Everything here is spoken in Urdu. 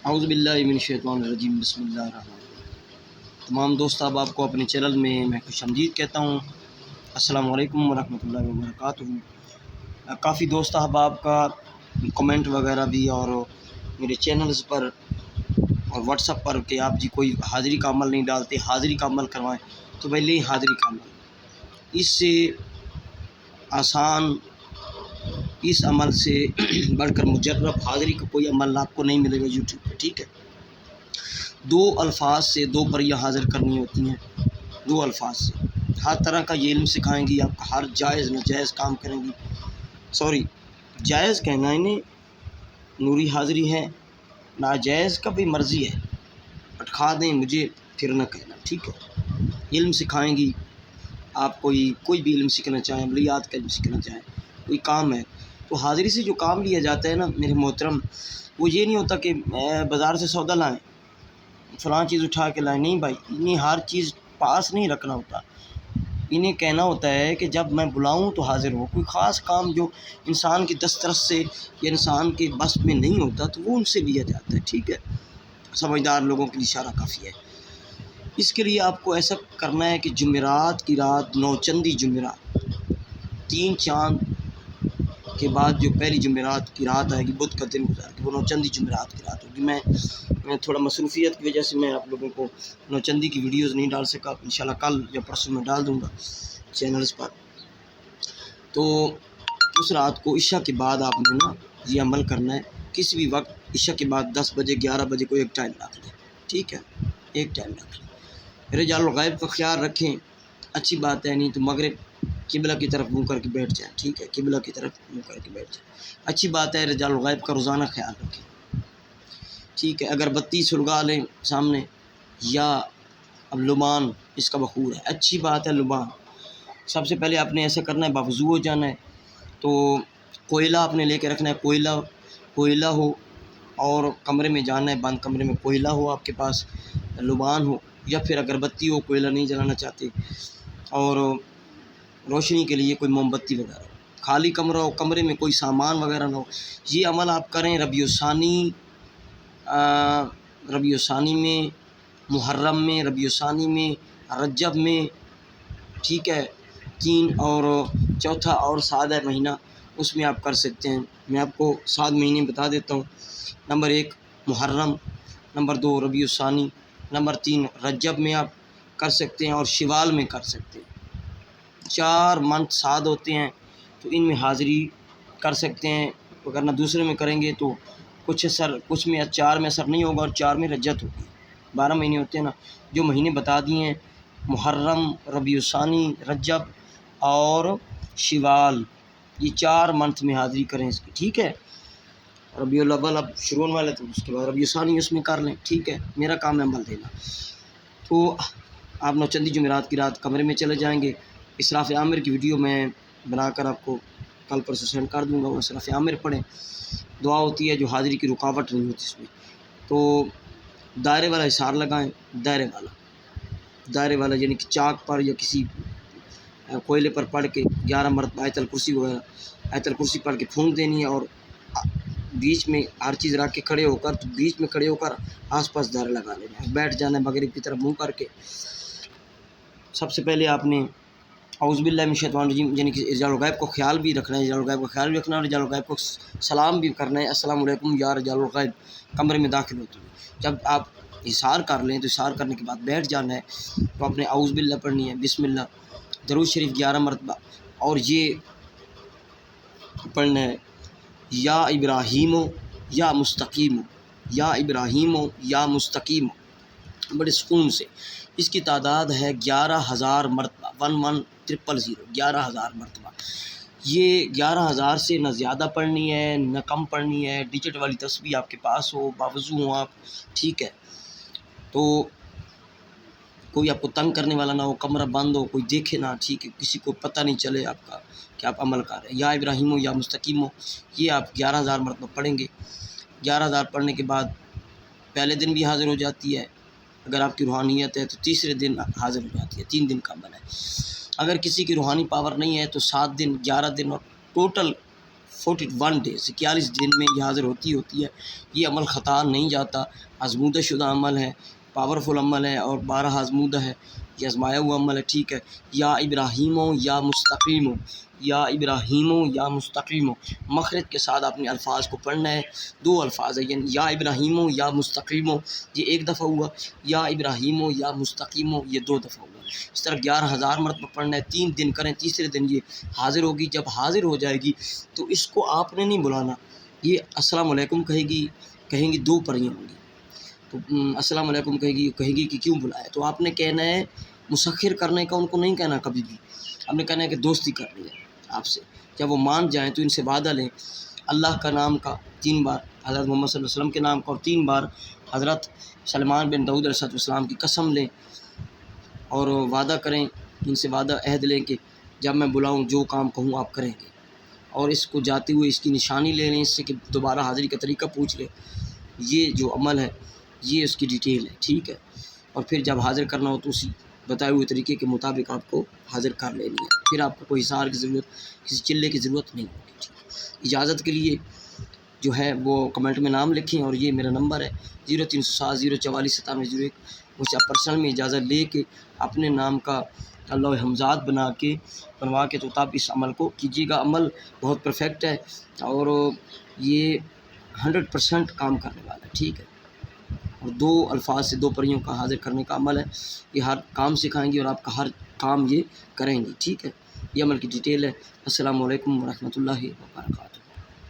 اعوذ باللہ من الشیطان الرجیم، بسم اللہ الرحمن الرحیم۔ تمام دوست احباب کو اپنے چینل میں خوش آمدید کہتا ہوں۔ السلام علیکم ورحمۃ اللہ وبرکاتہ۔ کافی دوست احباب کا کمنٹ وغیرہ بھی اور میرے چینلز پر اور واٹس ایپ پر کہ آپ جی کوئی حاضری کا عمل نہیں ڈالتے، حاضری کا عمل کروائیں، تو میں لیں حاضری کا عمل۔ اس سے آسان، اس عمل سے بڑھ کر مجرب حاضری کا کوئی عمل آپ کو نہیں ملے گا یوٹیوب پہ، ٹھیک ہے۔ دو الفاظ سے دو پریاں حاضر کرنی ہوتی ہیں، دو الفاظ سے ہر طرح کا یہ علم سکھائیں گی آپ کا، ہر جائز ناجائز کام کریں گی، جائز کہنا انہیں نوری حاضری ہے، ناجائز کا بھی مرضی ہے، اٹھا دیں مجھے پھر نہ کہنا، ٹھیک ہے۔ علم سکھائیں گی آپ، کوئی بھی علم سیکھنا چاہیں، عملیات کا علم سیکھنا چاہیں، کوئی کام ہے تو حاضری سے جو کام لیا جاتا ہے نا میرے محترم، وہ یہ نہیں ہوتا کہ بازار سے سودا لائیں، فلاں چیز اٹھا کے لائیں، نہیں بھائی، انہیں ہر چیز پاس نہیں رکھنا ہوتا، انہیں کہنا ہوتا ہے کہ جب میں بلاؤں تو حاضر ہو۔ کوئی خاص کام جو انسان کی دسترس سے یا انسان کے بس میں نہیں ہوتا تو وہ ان سے لیا جاتا ہے، ٹھیک ہے۔ سمجھدار لوگوں کے لیے اشارہ کافی ہے۔ اس کے لیے آپ کو ایسا کرنا ہے کہ جمعرات کی رات، نوچندی جمعرات، 3 چاند کے بعد جو پہلی جمعرات کی رات آئے گی، بدھ کا دن گزار کے وہ نوچندی جمعرات کی رات ہوگی۔ میں تھوڑا مصروفیت کی وجہ سے میں آپ لوگوں کو نوچندی کی ویڈیوز نہیں ڈال سکا، انشاءاللہ کل یا پرسوں میں ڈال دوں گا چینلز پر۔ تو اس رات کو عشاء کے بعد آپ نے نا یہ عمل کرنا ہے، کسی بھی وقت عشاء کے بعد 10 بجے 11 بجے کو ایک ٹائم رکھ لیں، ٹھیک ہے، ایک ٹائم رکھ لیں۔ رجال الغیب کا خیال رکھیں، اچھی بات ہے، نہیں تو مغرب قبلہ کی طرف منہ کر کے بیٹھ جائیں، ٹھیک ہے، قبلہ کی طرف منہ کر کے بیٹھ جائیں، اچھی بات ہے۔ رجال الغیب کا روزانہ خیال رکھیں، ٹھیک ہے۔ اگر بتی سلگا لیں سامنے، یا اب لبان اس کا بخور ہے، اچھی بات ہے لبان۔ سب سے پہلے آپ نے ایسا کرنا ہے، باوضو ہو جانا ہے، تو کوئلہ آپ نے لے کے رکھنا ہے، کوئلہ ہو، اور کمرے میں جانا ہے، بند کمرے میں کوئلہ ہو آپ کے پاس، لبان ہو، یا پھر اگربتی ہو، کوئلہ نہیں جلانا چاہتے، اور روشنی کے لیے کوئی موم بتی وغیرہ ہو، خالی کمرہ ہو، کمرے میں کوئی سامان وغیرہ نہ ہو۔ یہ عمل آپ کریں ربیع الثانی میں، محرم میں، ربیع الثانی میں، رجب میں، ٹھیک ہے، 3 اور چوتھا اور سعد ہے مہینہ، اس میں آپ کر سکتے ہیں۔ میں آپ کو 7 مہینے بتا دیتا ہوں۔ نمبر 1 محرم، نمبر 2 ربیع الثانی، نمبر 3 رجب میں آپ کر سکتے ہیں، اور شوال میں کر سکتے ہیں۔ 4 منتھ سعد ہوتے ہیں تو ان میں حاضری کر سکتے ہیں، اگر نہ دوسرے میں کریں گے تو کچھ میں 4 میں اثر نہیں ہوگا، اور 4 میں رجت ہوگی۔ 12 مہینے ہوتے ہیں نا، جو مہینے بتا دیے ہیں، محرم، ربیع الثانی، رجب اور شوال، یہ 4 منتھ میں حاضری کریں اس کی، ٹھیک ہے۔ ربیع الاول اب شروع ہونے والے تو اس کے بعد ربیع الثانی اس میں کر لیں، ٹھیک ہے۔ میرا کام ہے عمل دینا۔ تو آپ نوچندی جمعرات کی رات کمرے میں چلے جائیں گے، اسراف عامر کی ویڈیو میں بنا کر آپ کو کل پرسوں سینڈ کر دوں گا، وہ اسراف عامر پڑھیں، دعا ہوتی ہے جو حاضری کی رکاوٹ نہیں ہوتی اس میں۔ تو دائرے والا حصار لگائیں، دائرے والا یعنی کہ چاک پر یا کسی کوئلے پر پڑھ کے 11 مرتبہ آیت الکرسی وغیرہ، آیت الکرسی پڑھ کے پھونک دینی ہے، اور بیچ میں ہر چیز رکھ کے کھڑے ہو کر، تو بیچ میں کھڑے ہو کر آس پاس دائرہ لگا لینا ہے، بیٹھ جانا ہے مغرب کی طرف منہ کر کے۔ سب سے پہلے آپ نے اعوذ باللہ من الشیطان الرجیم یعنی کہ رجال الغیب کو خیال بھی رکھنا ہے، رجال الغیب کا خیال بھی رکھنا ہے، اور رجال الغیب کو سلام بھی کرنا ہے، السلام علیکم یا رجال الغیب، کمرے میں داخل ہوتے ہوئے۔ جب آپ حصار کر لیں تو حصار کرنے کے بعد بیٹھ جانا ہے، تو آپ نے اعوذ باللہ پڑھنی ہے، بسم اللہ، درود شریف 11 مرتبہ، اور یہ پڑھنا ہے، یا ابراہیم یا مستقیم، یا ابراہیم یا مستقیم، بڑے سکون سے۔ اس کی تعداد ہے 11,000 مرتبہ، 11000، 11,000 مرتبہ۔ یہ 11,000 سے نہ زیادہ پڑھنی ہے نہ کم پڑھنی ہے، ڈیجٹ والی تسبیح آپ کے پاس ہو، باوضو ہوں آپ، ٹھیک ہے۔ تو کوئی آپ کو تنگ کرنے والا نہ ہو، کمرہ بند ہو، کوئی دیکھے نہ، ٹھیک ہے، کسی کو پتہ نہیں چلے آپ کا کہ آپ عمل کر رہے ہیں۔ یا ابراہیم یا مستقیم، یہ آپ 11,000 مرتبہ پڑھیں گے۔ 11,000 پڑھنے کے بعد پہلے دن بھی حاضر ہو جاتی ہے، اگر آپ کی روحانیت ہے تو تیسرے دن حاضر ہو جاتی ہے، 3 دن کا عمل ہے۔ اگر کسی کی روحانی پاور نہیں ہے تو 7 دن، 11 دن، اور ٹوٹل 41 ڈیز 41 دن میں یہ حاضر ہوتی ہے. یہ عمل خطا نہیں جاتا، آزمودہ شدہ عمل ہے، پاورفل عمل ہے اور 12 آزمودہ ہے، یہ آزمایا ہوا عمل ہے. ٹھیک ہے. یا ابراہیم یا مستقیم، یا ابراہیم یا مستقیم، مخرج کے ساتھ اپنے الفاظ کو پڑھنا ہے. 2 الفاظ ہیں، یعنی یا ابراہیم یا مستقیم یہ 1 دفعہ ہوا، یا ابراہیم یا مستقیم یہ 2 دفعہ ہوا. اس طرح 11,000 مرتبہ پڑھنا ہے. 3 دن کریں، تیسرے دن یہ حاضر ہوگی. جب حاضر ہو جائے گی تو اس کو آپ نے نہیں بلانا، یہ السلام علیکم کہیں گی 2 پریاں ہوں گی. تو السلام علیکم کہے گی کہ کیوں بلایا، تو آپ نے کہنا ہے مسخر کرنے کا، ان کو نہیں کہنا کبھی بھی. آپ نے کہنا ہے کہ دوستی کرنی ہے آپ سے. جب وہ مان جائیں تو ان سے وعدہ لیں، اللہ کا نام کا 3 بار، حضرت محمد صلی اللہ علیہ وسلم کے نام کا، اور 3 بار حضرت سلیمان بن داؤد علیہ السلام کی قسم لیں اور وعدہ کریں، ان سے وعدہ عہد لیں کہ جب میں بلاؤں جو کام کہوں آپ کریں گے. اور اس کو جاتے ہوئے اس کی نشانی لے لیں، اس سے کہ دوبارہ حاضری کا طریقہ پوچھ لیں. یہ جو عمل ہے یہ اس کی ڈیٹیل ہے. ٹھیک ہے. اور پھر جب حاضر کرنا ہو تو اسی بتائے ہوئے طریقے کے مطابق آپ کو حاضر کر لینی ہے. پھر آپ کو کوئی حصار کی ضرورت، کسی چلے کی ضرورت نہیں ہوگی. ٹھیک ہے. اجازت کے لیے جو ہے وہ کمنٹ میں نام لکھیں، اور یہ میرا نمبر ہے 0307 044 9701. مجھ سے آپ پرسنل میں اجازت لے کے اپنے نام کا اللہ حمزات بنوا کے تو آپ اس عمل کو کیجیے گا. عمل بہت پرفیکٹ ہے اور یہ 100% کام کرنے والا ہے. ٹھیک ہے. اور 2 الفاظ سے 2 پریوں کا حاضر کرنے کا عمل ہے. یہ ہر کام سکھائیں گے اور آپ کا ہر کام یہ کریں گے. ٹھیک ہے. یہ عمل کی ڈیٹیل ہے. السلام علیکم ورحمۃ اللہ وبرکاتہ.